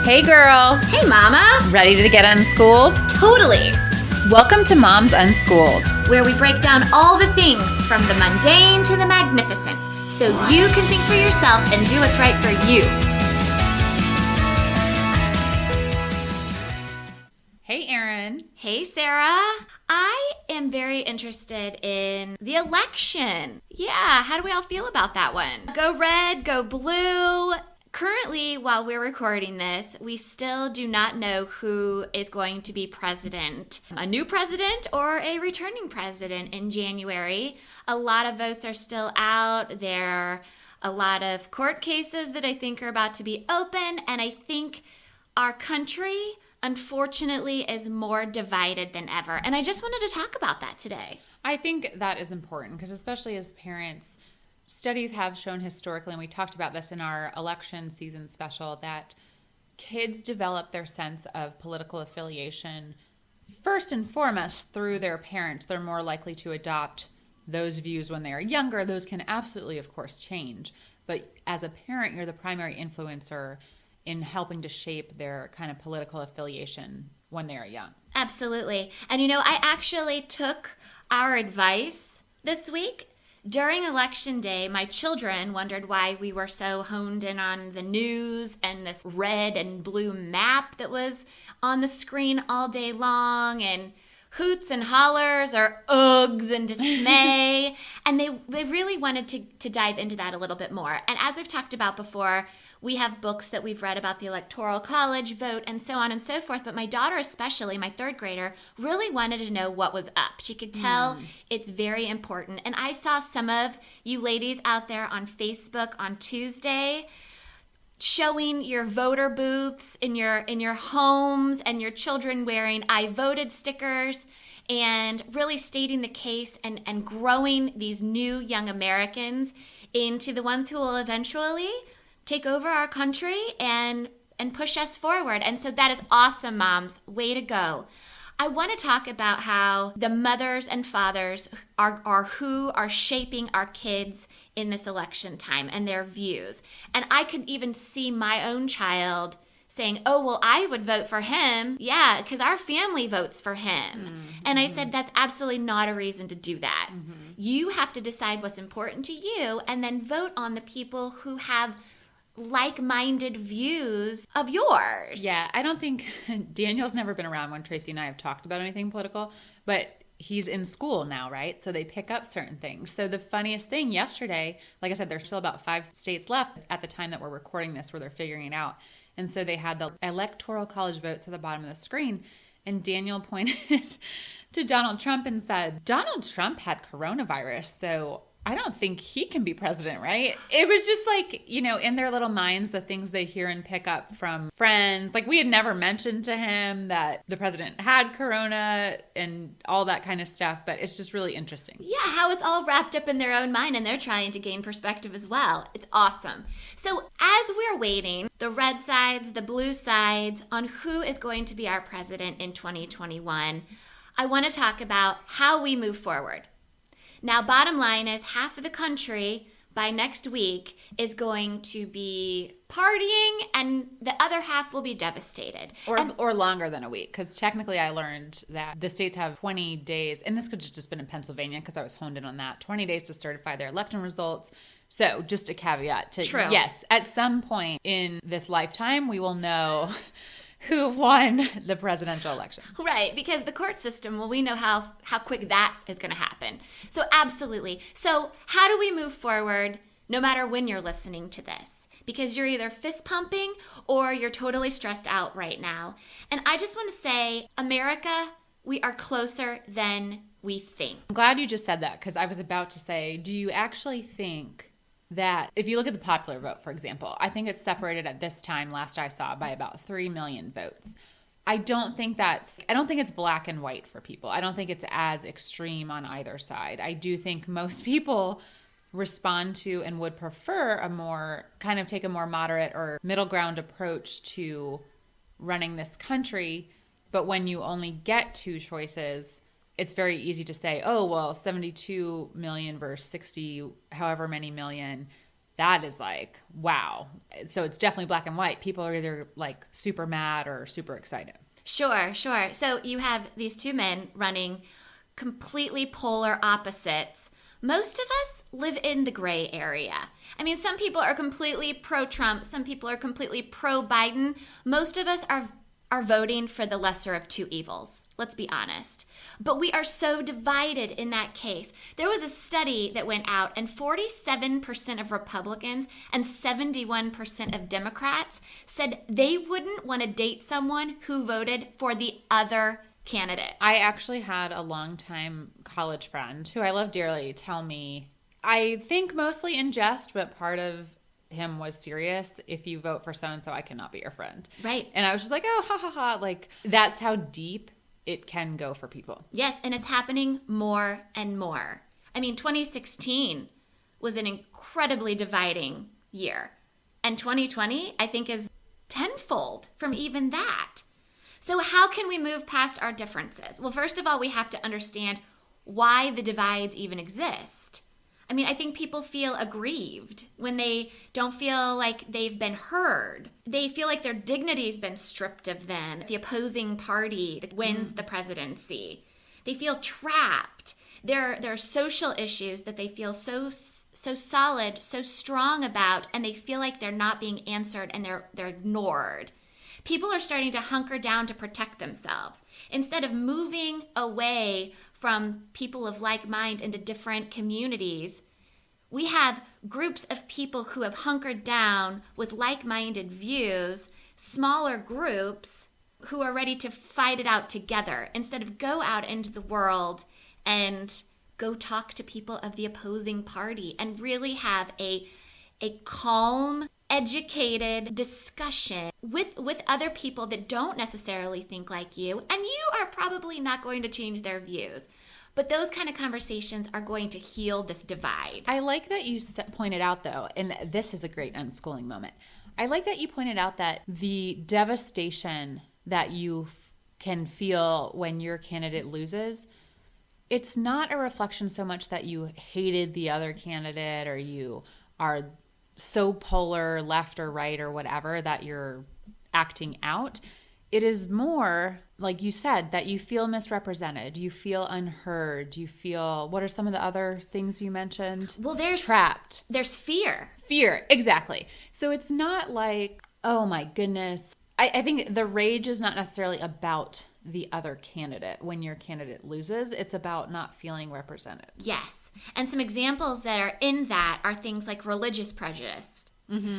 Hey girl, Hey mama! ready to get unschooled? Totally! Welcome to Moms Unschooled. Where we break down all the things from the mundane to the magnificent, so you can think for yourself and do what's right for you. Hey Erin. Hey Sarah! I am very interested in the election. Yeah, how do we all feel about that one? Go red, go blue. Currently, while we're recording this, we still do not know who is going to be president. A new president or a returning president in January. A lot of votes are still out. There are a lot of court cases that I think are about to be open. And I think our country, unfortunately, is more divided than ever. And I just wanted to talk about that today. I think that is important because especially as parents, studies have shown historically, and we talked about this in our election season special, that kids develop their sense of political affiliation first and foremost through their parents. They're more likely to adopt those views when they are younger. Those can absolutely, of course, change. But as a parent, you're the primary influencer in helping to shape their kind of political affiliation when they are young. Absolutely. And I actually took our advice this week. During Election Day, my children wondered why we were so honed in on the news and this red and blue map that was on the screen all day long, and hoots and hollers or ughs and dismay. And they really wanted to dive into that a little bit more. And as we've talked about before, we have books that we've read about the Electoral College vote and so on and so forth. But my daughter especially, my third grader, really wanted to know what was up. She could tell it's very important. And I saw some of you ladies out there on Facebook on Tuesday showing your voter booths in your homes and your children wearing I voted stickers and really stating the case and growing these new young Americans into the ones who will eventually take over our country and push us forward. And so that is awesome, moms. Way to go. I want to talk about how the mothers and fathers are who are shaping our kids in this election time and their views. And I could even see my own child saying, oh, well, I would vote for him. Yeah, because our family votes for him. Mm-hmm. And I said, that's absolutely not a reason to do that. Mm-hmm. You have to decide what's important to you and then vote on the people who have like-minded views of yours. Yeah, I don't think Daniel's never been around when Tracy and I have talked about anything political, but he's in school now, right? So they pick up certain things. So the funniest thing yesterday, like I said, there's still about 5 states left at the time that we're recording this where they're figuring it out. And so they had the Electoral College votes at the bottom of the screen, and Daniel pointed to Donald Trump and said, Donald Trump had coronavirus, so I don't think he can be president, right? It was just like, in their little minds, the things they hear and pick up from friends. Like, we had never mentioned to him that the president had corona and all that kind of stuff, but it's just really interesting. Yeah, how it's all wrapped up in their own mind and they're trying to gain perspective as well. It's awesome. So as we're waiting, the red sides, the blue sides, on who is going to be our president in 2021, I want to talk about how we move forward. Now, bottom line is half of the country by next week is going to be partying and the other half will be devastated. Or longer than a week, because technically I learned that the states have 20 days, and this could have just been in Pennsylvania because I was honed in on that, 20 days to certify their election results. So just a caveat to, True. Yes, at some point in this lifetime, we will know who won the presidential election. Right, because the court system, well, we know how quick that is going to happen. So absolutely. So how do we move forward no matter when you're listening to this? Because you're either fist pumping or you're totally stressed out right now. And I just want to say, America, we are closer than we think. I'm glad you just said that, because I was about to say, do you actually think that if you look at the popular vote, for example, I think it's separated at this time, last I saw, by about 3 million votes. I don't think it's black and white for people. I don't think it's as extreme on either side. I do think most people respond to and would prefer take a more moderate or middle ground approach to running this country. But when you only get 2 choices, it's very easy to say, oh, well, 72 million versus 60, however many million, that is like, wow. So it's definitely black and white. People are either like super mad or super excited. Sure. So you have these two men running completely polar opposites. Most of us live in the gray area. I mean, some people are completely pro-Trump. Some people are completely pro-Biden. Most of us are voting for the lesser of two evils. Let's be honest. But we are so divided in that case. There was a study that went out, and 47% of Republicans and 71% of Democrats said they wouldn't want to date someone who voted for the other candidate. I actually had a longtime college friend who I love dearly tell me, I think mostly in jest, but part of him was serious. If you vote for so-and-so, I cannot be your friend. Right. And I was just like, oh, ha, ha, ha. Like, that's how deep it can go for people. Yes, and it's happening more and more. I mean, 2016 was an incredibly dividing year. And 2020, I think, is tenfold from even that. So how can we move past our differences? Well, first of all, we have to understand why the divides even exist. I mean, I think people feel aggrieved when they don't feel like they've been heard. They feel like their dignity's been stripped of them. The opposing party that wins the presidency. They feel trapped. There are social issues that they feel so solid, so strong about, and they feel like they're not being answered and they're ignored. People are starting to hunker down to protect themselves. Instead of moving away from people of like mind into different communities, we have groups of people who have hunkered down with like-minded views, smaller groups who are ready to fight it out together instead of go out into the world and go talk to people of the opposing party and really have a calm, educated discussion with other people that don't necessarily think like you, and you are probably not going to change their views. But those kind of conversations are going to heal this divide. I like that you pointed out, though, and this is a great unschooling moment. I like that you pointed out that the devastation that you can feel when your candidate loses, it's not a reflection so much that you hated the other candidate or you are so polar, left or right or whatever, that you're acting out. It is more, like you said, that you feel misrepresented, you feel unheard, you feel, what are some of the other things you mentioned? Well, there's trapped. There's fear. Fear, exactly. So it's not like, oh my goodness. I think the rage is not necessarily about the other candidate when your candidate loses. It's about not feeling represented. Yes. And some examples that are in that are things like religious prejudice.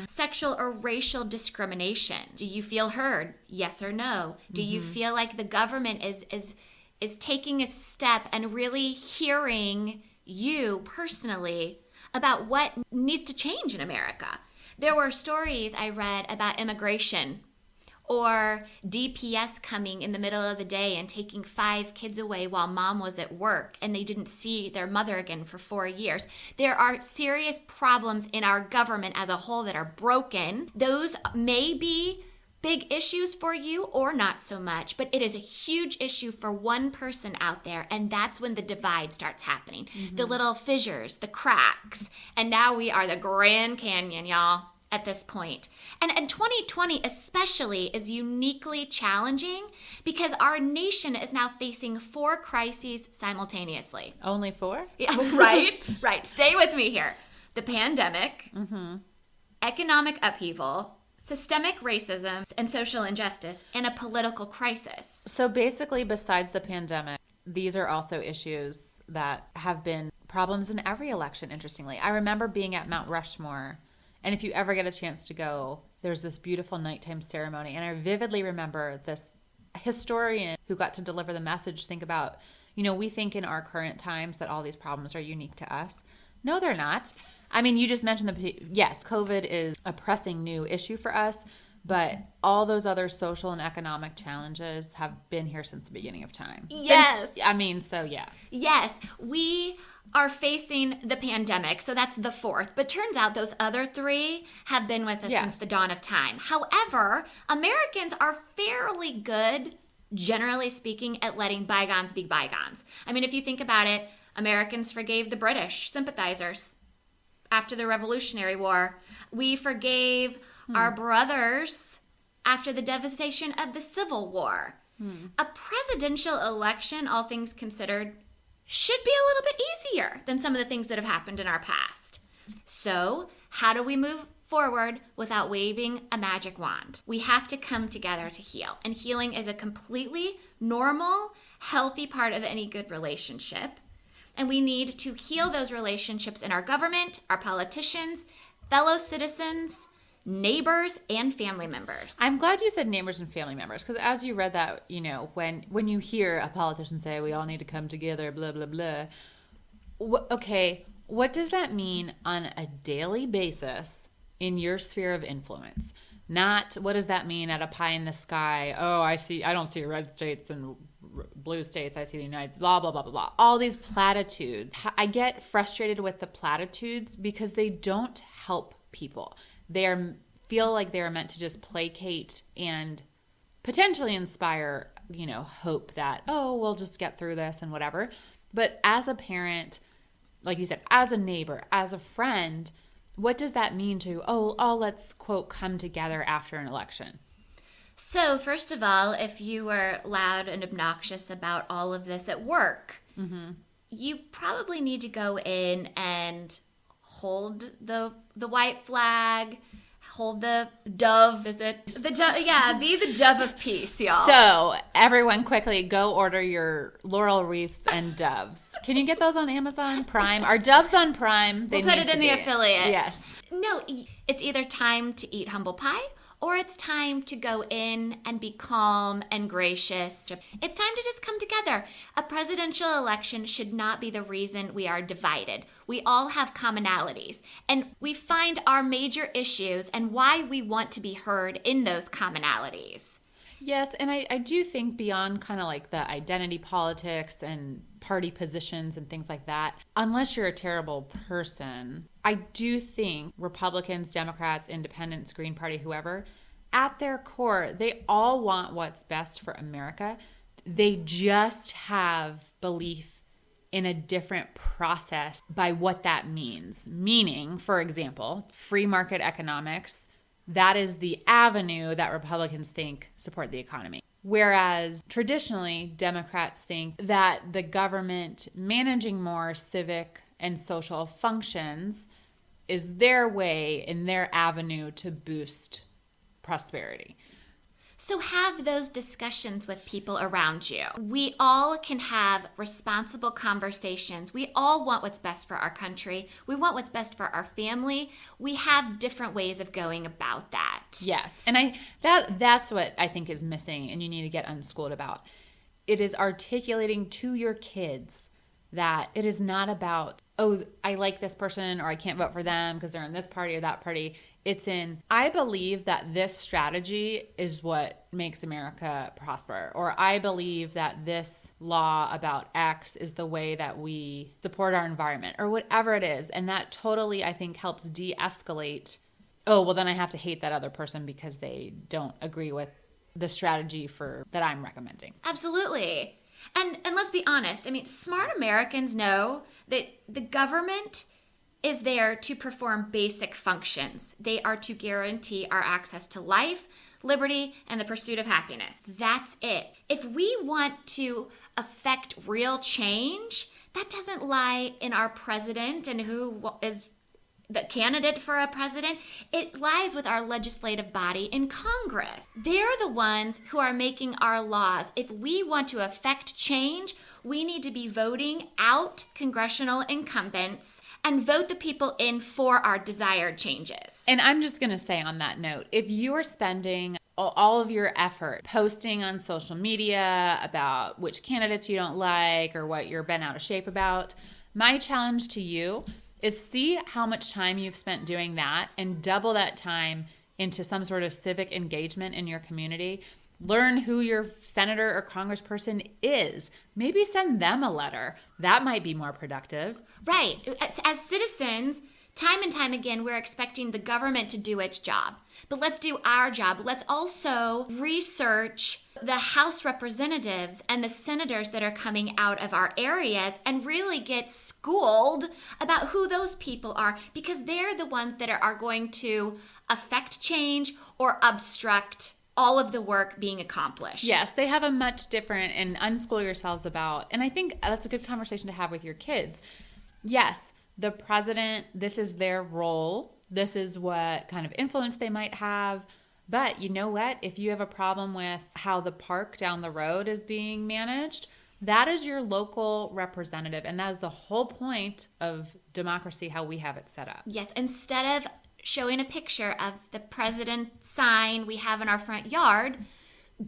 Sexual or racial discrimination. Do you feel heard? Yes or no? Do you feel like the government is taking a step and really hearing you personally about what needs to change in America? There were stories I read about immigration or DPS coming in the middle of the day and taking 5 kids away while mom was at work and they didn't see their mother again for 4 years. There are serious problems in our government as a whole that are broken. Those may be big issues for you or not so much, but it is a huge issue for one person out there, and that's when the divide starts happening. The little fissures, the cracks, and now we are the Grand Canyon, y'all. At this point. And 2020 especially is uniquely challenging because our nation is now facing 4 crises simultaneously. Only 4? Yeah, right? Right. Stay with me here. The pandemic, economic upheaval, systemic racism and social injustice, and a political crisis. So basically, besides the pandemic, these are also issues that have been problems in every election, interestingly. I remember being at Mount Rushmore. And if you ever get a chance to go, there's this beautiful nighttime ceremony. And I vividly remember this historian who got to deliver the message think about, we think in our current times that all these problems are unique to us. No, they're not. I mean, you just mentioned yes, COVID is a pressing new issue for us, but all those other social and economic challenges have been here since the beginning of time. Yes. Yes, we are facing the pandemic, so that's the 4th. But turns out those other 3 have been with us since the dawn of time. However, Americans are fairly good, generally speaking, at letting bygones be bygones. I mean, if you think about it, Americans forgave the British sympathizers. after the Revolutionary War. We forgave our brothers after the devastation of the Civil War. A presidential election, all things considered, should be a little bit easier than some of the things that have happened in our past. So, how do we move forward without waving a magic wand? We have to come together to heal. And healing is a completely normal, healthy part of any good relationship. And we need to heal those relationships in our government, our politicians, fellow citizens, neighbors, and family members. I'm glad you said neighbors and family members, because as you read that, when you hear a politician say we all need to come together, blah, blah, blah, okay, what does that mean on a daily basis in your sphere of influence? Not what does that mean at a pie in the sky? Oh, I don't see red states and blue states. I see the United, blah, blah, blah, blah, blah. All these platitudes. I get frustrated with the platitudes because they don't help people. Feel like they're meant to just placate and potentially inspire, hope that, oh, we'll just get through this and whatever. But as a parent, like you said, as a neighbor, as a friend, what does that mean to, let's, quote, come together after an election? So, first of all, if you were loud and obnoxious about all of this at work, you probably need to go in and hold the white flag, hold the dove. Is it the dove? Yeah, be the dove of peace, y'all. So everyone, quickly go order your laurel wreaths and doves. Can you get those on Amazon Prime? Are doves on Prime? We'll put it in the affiliates. Yes. No, it's either time to eat humble pie, or it's time to go in and be calm and gracious. It's time to just come together. A presidential election should not be the reason we are divided. We all have commonalities, and we find our major issues and why we want to be heard in those commonalities. Yes, and I do think beyond kind of like the identity politics and party positions and things like that, unless you're a terrible person, I do think Republicans, Democrats, Independents, Green Party, whoever, at their core, they all want what's best for America. They just have belief in a different process by what that means. Meaning, for example, free market economics, that is the avenue that Republicans think support the economy. Whereas traditionally, Democrats think that the government managing more civic and social functions is their way and their avenue to boost prosperity. So have those discussions with people around you. We all can have responsible conversations. We all want what's best for our country. We want what's best for our family. We have different ways of going about that. Yes. And that's what I think is missing and you need to get unschooled about. It is articulating to your kids that it is not about, oh, I like this person or I can't vote for them because they're in this party or that party. It's I believe that this strategy is what makes America prosper. Or I believe that this law about X is the way that we support our environment or whatever it is. And that totally, I think, helps de-escalate, oh, well, then I have to hate that other person because they don't agree with the strategy that I'm recommending. Absolutely. And let's be honest. I mean, smart Americans know that the government is there to perform basic functions. They are to guarantee our access to life, liberty, and the pursuit of happiness. That's it. If we want to affect real change, that doesn't lie in our president and who is the candidate for a president. It lies with our legislative body in Congress. They're the ones who are making our laws. If we want to affect change, we need to be voting out congressional incumbents and vote the people in for our desired changes. And I'm just going to say on that note, if you are spending all of your effort posting on social media about which candidates you don't like or what you're bent out of shape about, my challenge to you is see how much time you've spent doing that and double that time into some sort of civic engagement in your community. Learn who your senator or congressperson is. Maybe send them a letter. That might be more productive. Right. As citizens, time and time again, we're expecting the government to do its job. But let's do our job. Let's also research the House representatives and the senators that are coming out of our areas and really get schooled about who those people are, because they're the ones that are going to affect change or obstruct all of the work being accomplished. Yes, they have a much different, and unschool yourselves about, and I think that's a good conversation to have with your kids. Yes, the president, this is their role. This is what kind of influence they might have. But you know what? If you have a problem with how the park down the road is being managed, that is your local representative. And that is the whole point of democracy, how we have it set up. Yes, instead of showing a picture of the president sign we have in our front yard,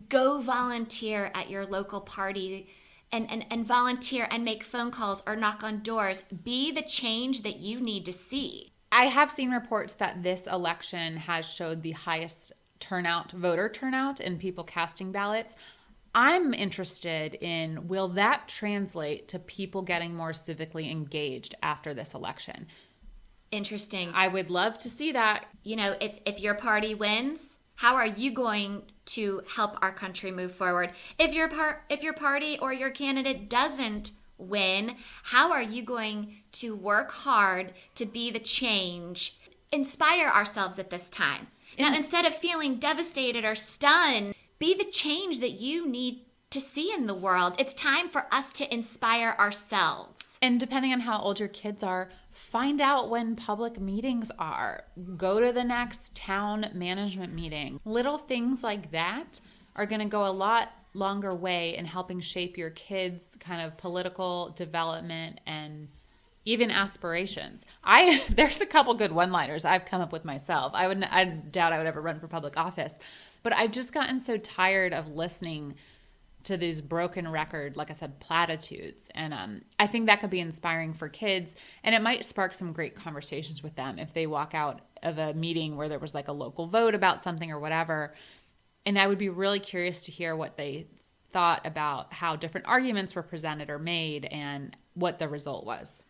go volunteer at your local party and volunteer and make phone calls or knock on doors. Be the change that you need to see. I have seen reports that this election has showed the highest voter turnout and people casting ballots. I'm interested in, will that translate to people getting more civically engaged after this election? Interesting. I would love to see that. You know, if your party wins, how are you going to help our country move forward? If your party or your candidate doesn't win, how are you going to work hard to be the change? Inspire ourselves at this time. Now, instead of feeling devastated or stunned, be the change that you need to see in the world. It's time for us to inspire ourselves. And depending on how old your kids are, find out when public meetings are. Go to the next town management meeting. Little things like that are going to go a lot longer way in helping shape your kids' kind of political development and even aspirations. There's a couple good one-liners I've come up with myself. I doubt I would ever run for public office, but I've just gotten so tired of listening to these broken record, like I said, platitudes. And I think that could be inspiring for kids, and it might spark some great conversations with them if they walk out of a meeting where there was like a local vote about something or whatever. And I would be really curious to hear what they thought about how different arguments were presented or made and what the result was.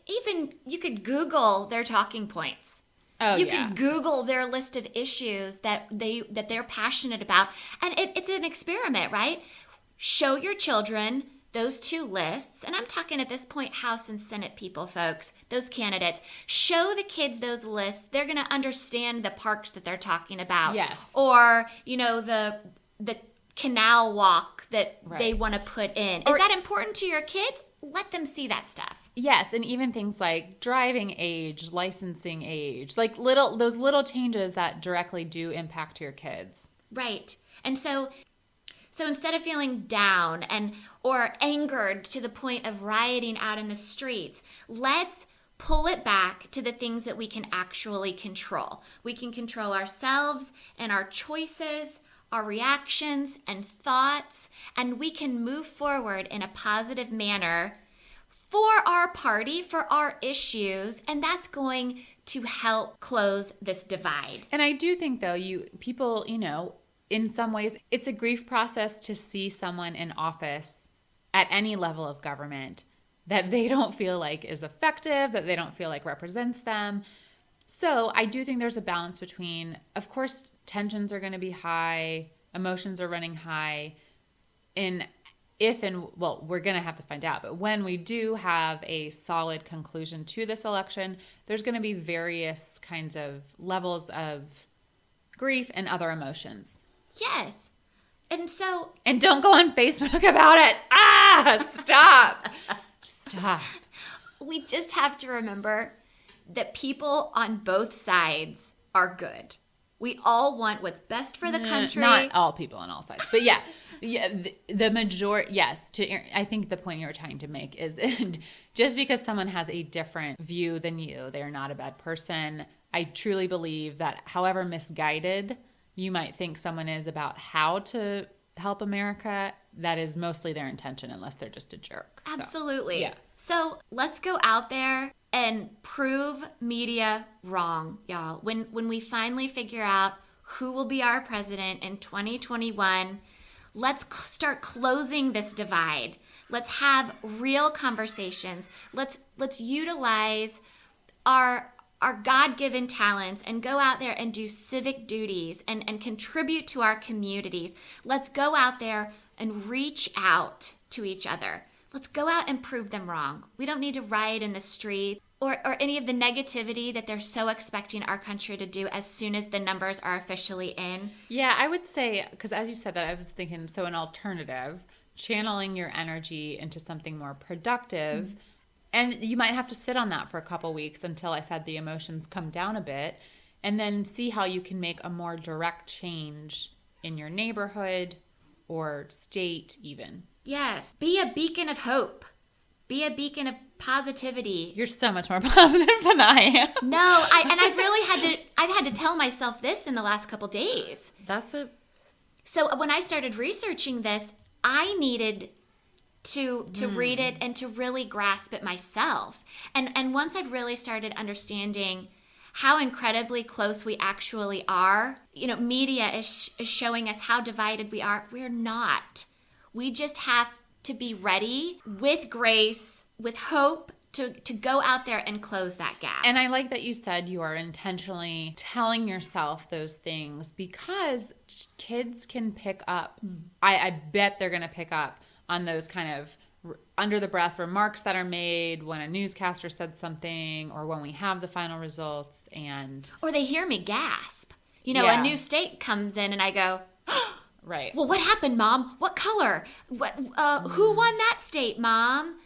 Even you could Google their talking points. You could Google their list of issues that they're passionate about, and it's an experiment, right? Show your children those two lists, and I'm talking at this point House and Senate people, folks, those candidates. Show the kids those lists. They're going to understand the parks that they're talking about. Yes. Or, you know, the canal walk that they want to put in. Is that important to your kids? Let them see that stuff. Yes, and even things like driving age, licensing age, like those little changes that directly do impact your kids. Right. And so instead of feeling down or angered to the point of rioting out in the streets, let's pull it back to the things that we can actually control. We can control ourselves and our choices, our reactions and thoughts, and we can move forward in a positive manner for our party, for our issues, and that's going to help close this divide. And I do think, though, people, in some ways, it's a grief process to see someone in office at any level of government that they don't feel like is effective, that they don't feel like represents them. So I do think there's a balance between, of course, tensions are going to be high, emotions are running high, we're going to have to find out. But when we do have a solid conclusion to this election, there's going to be various kinds of levels of grief and other emotions. Yes. And don't go on Facebook about it. Stop. Stop. We just have to remember that people on both sides are good. We all want what's best for the country. Not all people on all sides. But yeah, the majority, yes. I think the point you were trying to make is just because someone has a different view than you, they're not a bad person. I truly believe that however misguided you might think someone is about how to help America, that is mostly their intention unless they're just a jerk. Absolutely. So, yeah. So let's go out there and prove media wrong, y'all. When we finally figure out who will be our president in 2021, let's start closing this divide. Let's have real conversations. Let's utilize our our God-given talents and go out there and do civic duties and contribute to our communities. Let's go out there and reach out to each other. Let's go out and prove them wrong. We don't need to riot in the street or any of the negativity that they're so expecting our country to do as soon as the numbers are officially in. Yeah, I would say, because as you said that, I was thinking, so an alternative, channeling your energy into something more productive. Mm-hmm. And you might have to sit on that for a couple weeks until I said the emotions come down a bit, and then see how you can make a more direct change in your neighborhood or state even. Yes. Be a beacon of hope. Be a beacon of positivity. You're so much more positive than I am. No, I've had to tell myself this in the last couple days. So when I started researching this, I needed to read it and to really grasp it myself. And once I've really started understanding how incredibly close we actually are, media is showing us how divided we are. We're not. We just have to be ready with grace, with hope, to go out there and close that gap. And I like that you said you are intentionally telling yourself those things because kids can pick up. I bet they're going to pick up on those kind of under the breath remarks that are made when a newscaster said something or when we have the final results. Or they hear me gasp. A new state comes in and I go, right. Well, what happened, Mom? What color? Who won that state, Mom?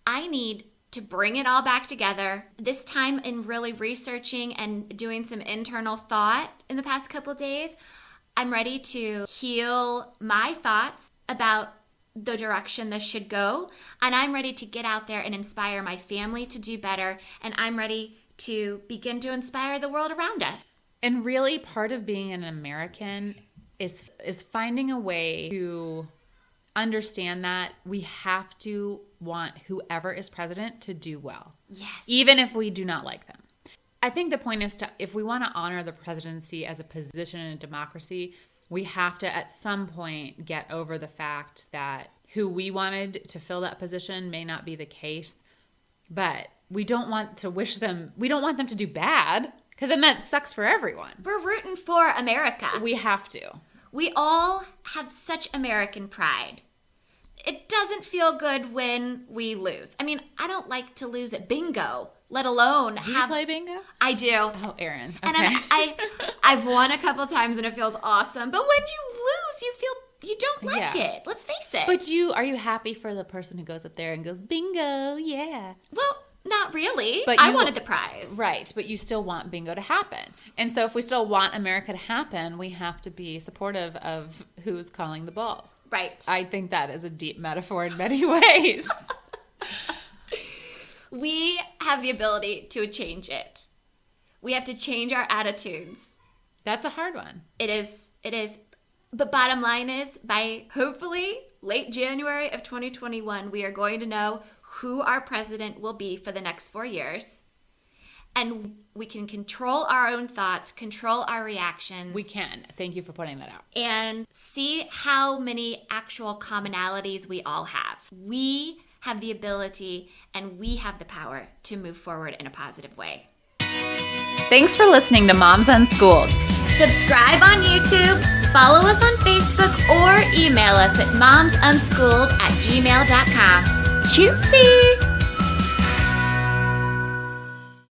I need to bring it all back together. This time in really researching and doing some internal thought in the past couple of days, I'm ready to heal my thoughts about the direction this should go. And I'm ready to get out there and inspire my family to do better. And I'm ready to begin to inspire the world around us. And really part of being an American is finding a way to understand that we have to want whoever is president to do well. Yes. Even if we do not like them. I think the point is if we want to honor the presidency as a position in a democracy, we have to at some point get over the fact that who we wanted to fill that position may not be the case, but we don't want to we don't want them to do bad because then that sucks for everyone. We're rooting for America. We have to. We all have such American pride. It doesn't feel good when we lose. I mean, I don't like to lose at bingo, let alone Do you play bingo? I do. Oh, Erin. Okay. And I've won a couple times and it feels awesome. But when you lose, you don't like it. Let's face it. But are you happy for the person who goes up there and goes, bingo, yeah. Well, not really. But I wanted the prize. Right, but you still want bingo to happen. And so if we still want America to happen, we have to be supportive of who's calling the balls. Right. I think that is a deep metaphor in many ways. We have the ability to change it. We have to change our attitudes. That's a hard one. It is. But bottom line is, by hopefully late January of 2021, we are going to know who our president will be for the next 4 years. And we can control our own thoughts, control our reactions. We can. Thank you for pointing that out. And see how many actual commonalities we all have. We have the ability and we have the power to move forward in a positive way. Thanks for listening to Moms Unschooled. Subscribe on YouTube, follow us on Facebook, or email us at momsunschooled@gmail.com. Juicy!